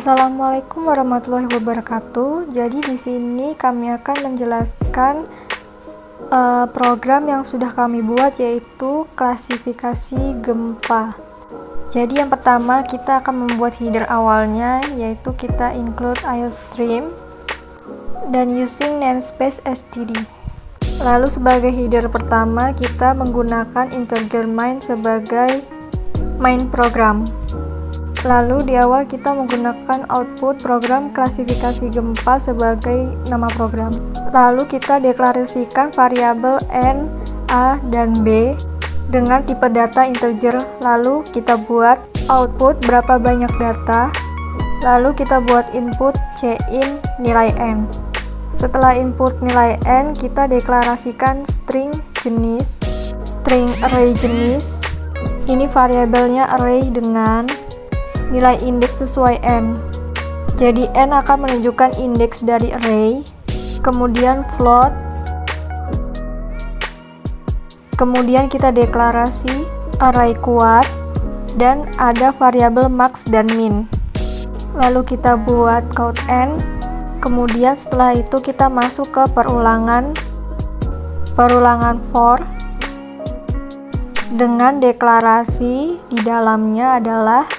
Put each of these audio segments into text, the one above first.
Assalamualaikum warahmatullahi wabarakatuh. Jadi di sini kami akan menjelaskan program yang sudah kami buat, yaitu klasifikasi gempa. Jadi yang pertama kita akan membuat header awalnya, yaitu kita include IOStream dan using namespace std. Lalu sebagai header pertama kita menggunakan integer main sebagai main program. Lalu di awal kita menggunakan output program klasifikasi gempa sebagai nama program. Lalu kita deklarasikan variabel n, a, dan b dengan tipe data integer. Lalu kita buat output berapa banyak data. Lalu kita buat input cin nilai n. Setelah input nilai n, kita deklarasikan string jenis, string array jenis. Ini variabelnya array dengan nilai indeks sesuai n. Jadi n akan menunjukkan indeks dari array, kemudian float, kemudian kita deklarasi array kuat, dan ada variabel max dan min. Lalu kita buat count n, kemudian setelah itu kita masuk ke perulangan for dengan deklarasi di dalamnya adalah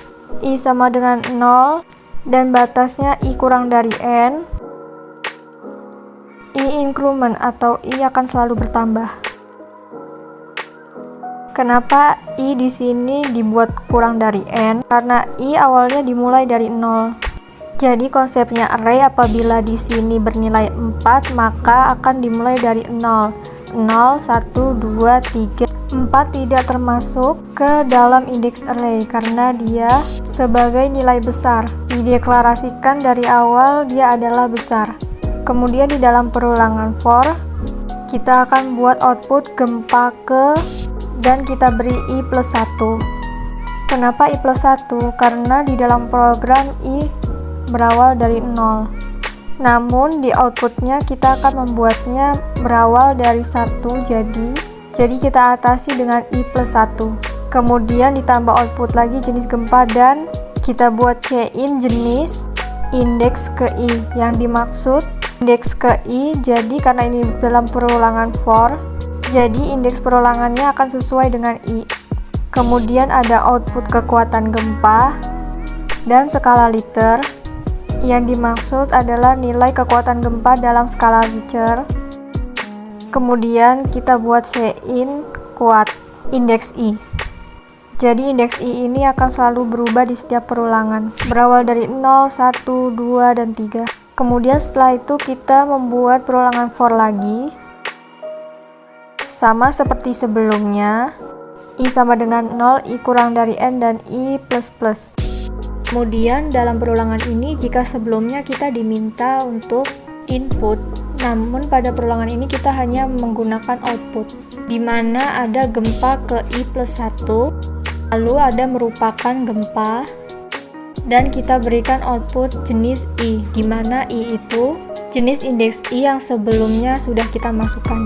i sama dengan 0 dan batasnya i kurang dari n. I increment atau i akan selalu bertambah. Kenapa i di sini dibuat kurang dari n? Karena i awalnya dimulai dari 0. Jadi konsepnya array apabila di sini bernilai 4 maka akan dimulai dari 0. 0, 1, 2, 3. 4 tidak termasuk ke dalam indeks array karena dia sebagai nilai besar. Dideklarasikan dari awal dia adalah besar. Kemudian di dalam perulangan for kita akan buat output gempa ke dan kita beri i plus 1. Kenapa i plus 1? Karena di dalam program i berawal dari 0. Namun di outputnya kita akan membuatnya berawal dari 1, jadi kita atasi dengan i plus 1. Kemudian ditambah output lagi jenis gempa dan kita buat cin jenis indeks ke i. Yang dimaksud indeks ke i, jadi karena ini dalam perulangan for, jadi indeks perulangannya akan sesuai dengan i. Kemudian ada output kekuatan gempa dan skala liter. Yang dimaksud adalah nilai kekuatan gempa dalam skala Richter. Kemudian kita buat cin kuat indeks i. Jadi indeks i ini akan selalu berubah di setiap perulangan, berawal dari 0, 1, 2, dan 3. Kemudian setelah itu kita membuat perulangan for lagi, sama seperti sebelumnya. I sama dengan 0, i kurang dari n, dan i plus plus. Kemudian dalam perulangan ini jika sebelumnya kita diminta untuk input, namun pada perulangan ini kita hanya menggunakan output, di mana ada gempa ke i plus 1, lalu ada merupakan gempa, dan kita berikan output jenis i, di mana i itu jenis indeks i yang sebelumnya sudah kita masukkan,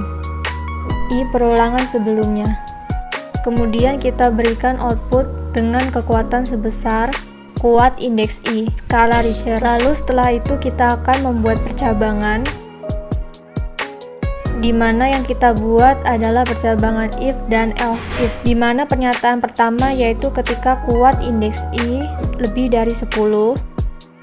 i perulangan sebelumnya. Kemudian kita berikan output dengan kekuatan sebesar kuat indeks i, skala Richter. Lalu setelah itu kita akan membuat percabangan, di mana yang kita buat adalah percabangan if dan else if, di mana pernyataan pertama yaitu ketika kuat indeks i lebih dari 10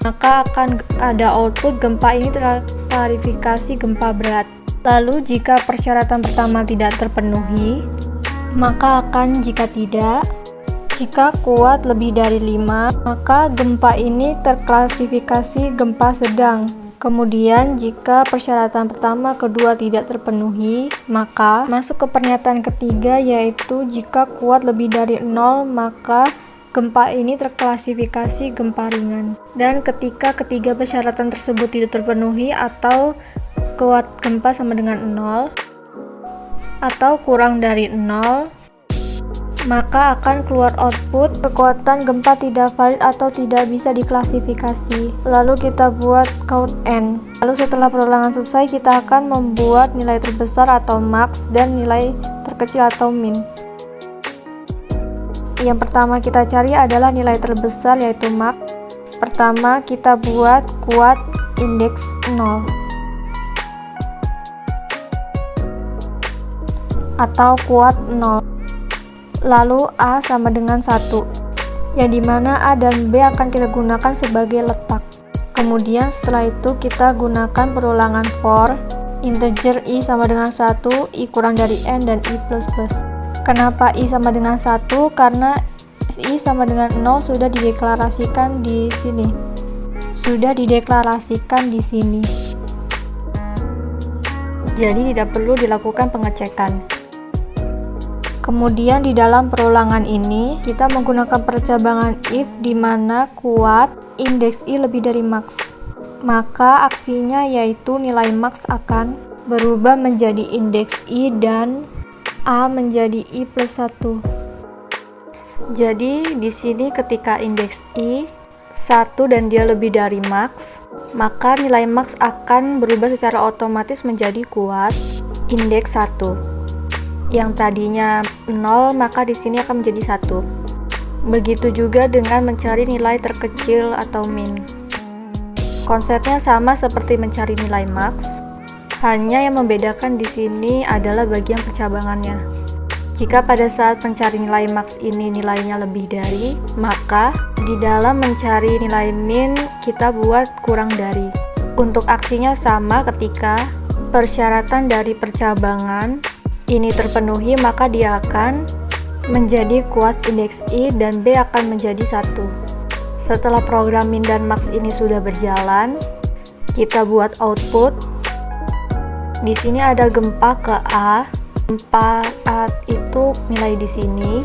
maka akan ada output gempa ini terklarifikasi gempa berat. Lalu jika persyaratan pertama tidak terpenuhi maka akan jika tidak. Jika kuat lebih dari 5, maka gempa ini terklasifikasi gempa sedang. Kemudian jika persyaratan pertama, kedua tidak terpenuhi, maka masuk ke pernyataan ketiga yaitu jika kuat lebih dari 0, maka gempa ini terklasifikasi gempa ringan. Dan ketika ketiga persyaratan tersebut tidak terpenuhi atau kuat gempa sama dengan 0 atau kurang dari 0, maka akan keluar output kekuatan gempa tidak valid atau tidak bisa diklasifikasi. Lalu kita buat count n. Lalu setelah perulangan selesai kita akan membuat nilai terbesar atau max dan nilai terkecil atau min. Yang pertama kita cari adalah nilai terbesar yaitu max. Pertama, kita buat kuat indeks 0 atau kuat 0. Lalu A sama dengan 1, yang dimana A dan B akan kita gunakan sebagai letak. Kemudian setelah itu kita gunakan perulangan for integer I sama dengan 1, I kurang dari N, dan I plus plus. Kenapa I sama dengan 1? Karena I sama dengan 0 sudah dideklarasikan di sini. Jadi tidak perlu dilakukan pengecekan. Kemudian di dalam perulangan ini kita menggunakan percabangan if di mana kuat indeks I lebih dari max. Maka aksinya yaitu nilai max akan berubah menjadi indeks I dan A menjadi I plus 1. Jadi di sini ketika indeks I 1 dan dia lebih dari max, maka nilai max akan berubah secara otomatis menjadi kuat indeks 1. Yang tadinya 0, maka di sini akan menjadi 1. Begitu juga dengan mencari nilai terkecil atau min. Konsepnya sama seperti mencari nilai max, hanya yang membedakan di sini adalah bagian percabangannya. Jika pada saat mencari nilai max ini nilainya lebih dari, maka di dalam mencari nilai min kita buat kurang dari. Untuk aksinya sama, ketika persyaratan dari percabangan ini terpenuhi, maka dia akan menjadi kuat indeks I dan B akan menjadi 1. Setelah program min dan max ini sudah berjalan, kita buat output. Di sini ada gempa ke A. Gempa A itu nilai di sini.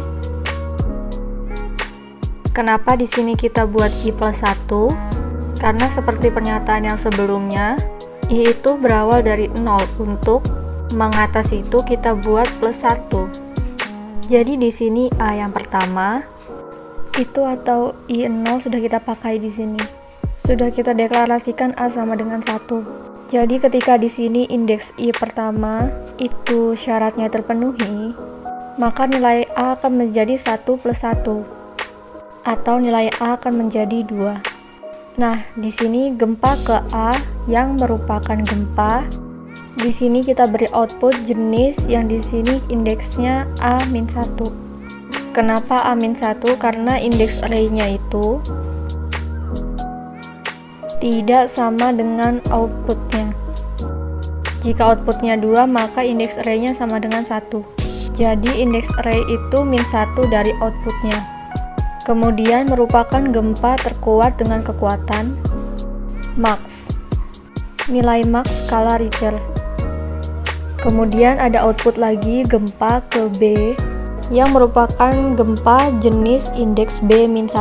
Kenapa di sini kita buat I plus 1? Karena seperti pernyataan yang sebelumnya, I itu berawal dari 0. Untuk mengatasi itu kita buat plus 1. Jadi di sini A yang pertama itu atau I0 sudah kita pakai di sini. Sudah kita deklarasikan A sama dengan 1. Jadi ketika di sini indeks I pertama itu syaratnya terpenuhi, maka nilai A akan menjadi 1 plus 1 atau nilai A akan menjadi 2. Nah, di sini gempa ke A yang merupakan gempa. Di sini kita beri output jenis yang di sini indeksnya A-1. Kenapa A-1? Karena indeks array-nya itu tidak sama dengan outputnya. Jika outputnya 2, maka indeks array-nya sama dengan 1. Jadi indeks array itu -1 dari outputnya. Kemudian merupakan gempa terkuat dengan kekuatan max. Nilai max skala Richter. Kemudian ada output lagi gempa ke B yang merupakan gempa jenis indeks B-1.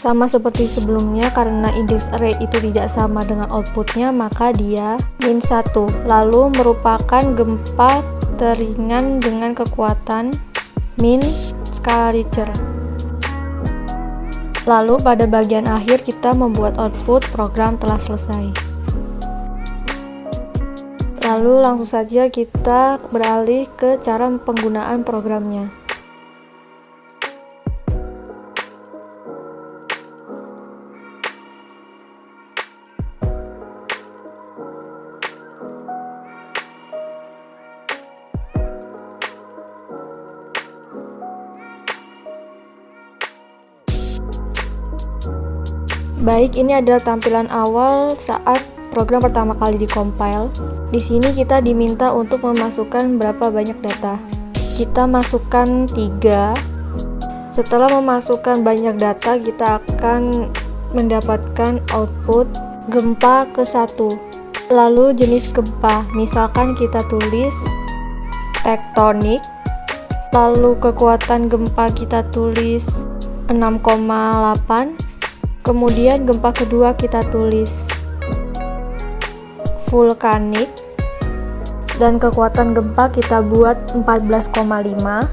Sama seperti sebelumnya, karena indeks array itu tidak sama dengan outputnya, maka dia -1. Lalu merupakan gempa teringan dengan kekuatan min skala Richter. Lalu pada bagian akhir kita membuat output program telah selesai. Lalu langsung saja kita beralih ke cara penggunaan programnya. Baik, ini adalah tampilan awal saat program pertama kali dikompil. Di sini kita diminta untuk memasukkan berapa banyak data. Kita masukkan 3. Setelah memasukkan banyak data, kita akan mendapatkan output gempa ke 1. Lalu jenis gempa, misalkan kita tulis tektonik. Lalu kekuatan gempa kita tulis 6,8. Kemudian gempa kedua kita tulis vulkanik, dan kekuatan gempa kita buat 14,5.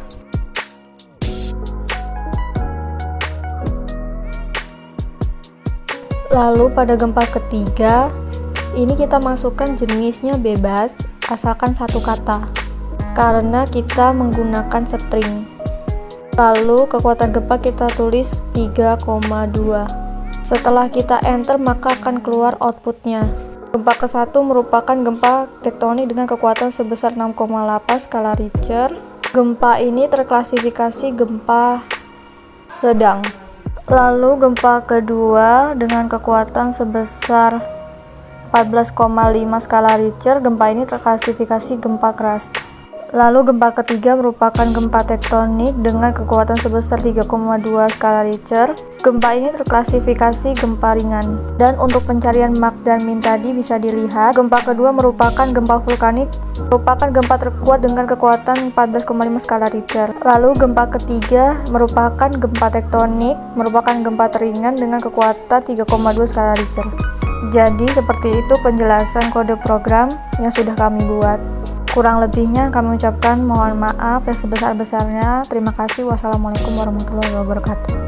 Lalu pada gempa ketiga ini kita masukkan jenisnya bebas asalkan satu kata karena kita menggunakan string. Lalu kekuatan gempa kita tulis 3,2. Setelah kita enter, maka akan keluar outputnya. Gempa ke-1 merupakan gempa tektonik dengan kekuatan sebesar 6,8 skala Richter. Gempa ini terklasifikasi gempa sedang. Lalu gempa kedua dengan kekuatan sebesar 14,5 skala Richter. Gempa ini terklasifikasi gempa keras. Lalu gempa ketiga merupakan gempa tektonik dengan kekuatan sebesar 3,2 skala Richter. Gempa ini terklasifikasi gempa ringan. Dan untuk pencarian max dan min tadi bisa dilihat, gempa kedua merupakan gempa vulkanik, merupakan gempa terkuat dengan kekuatan 14,5 skala Richter. Lalu gempa ketiga merupakan gempa tektonik, merupakan gempa teringan dengan kekuatan 3,2 skala Richter. Jadi seperti itu penjelasan kode program yang sudah kami buat. Kurang lebihnya kami ucapkan mohon maaf yang sebesar-besarnya. Terima kasih. Wassalamualaikum warahmatullahi wabarakatuh.